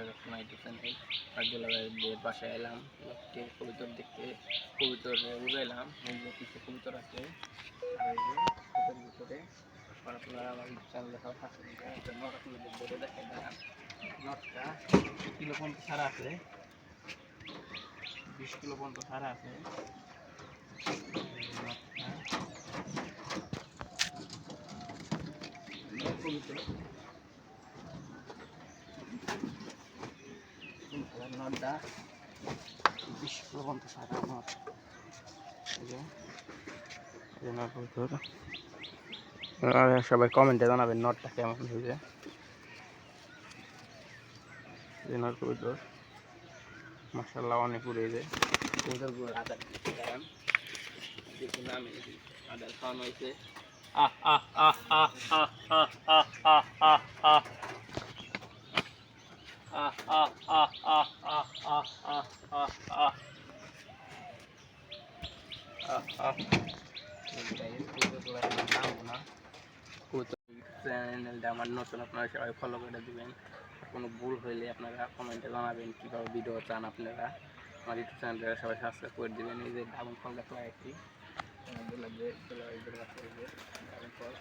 রচনা YouTube দুলাভাইদের বাসায় এলাম, কবুতর দেখতে, কবুতর উড়াইলাম। এই যে কিছু কবুতর আছে আর এই যে কবুতরের ভিতরে আপনারা আমার ইউটিউব চ্যানেলে সব থাকতে দিবেন। নট আপনাদের ধরে দেখাই দেন। নটটা 20 কিলো পর্যন্ত ছাড়া আছে, 20 কিলো পর্যন্ত ছাড়া আছে। নটটা 20 কিলো পর্যন্ত ছাড়া নট। সবাই কমেন্টে জানাবেন নটটা কেমন হয়েছে। নট কবুতর মাশাআল্লাহ অনেক উড়ে যায়। কবুতরগুলো আদার দেন, দেখুন আমি আদার খাওয়ানো হয়েছে। আহ আহ আহ আহ আহ আহ আহ আহ আহ আহ আহ আহ আহ আহ আহ আহ আহ আহ চ্যানেলটা আমার নতুন, আপনারা সবাই ফলো করে দেবেন। কোনো ভুল হইলে আপনারা কমেন্টে জানাবেন কীভাবে ভিডিও চান আপনারা। আমার ইউটিউব চ্যানেলটা সবাই সাবস্ক্রাইব করে দেবেন। এই যে ড্রাগন ফল দেখো একটি ড্রাগন ফল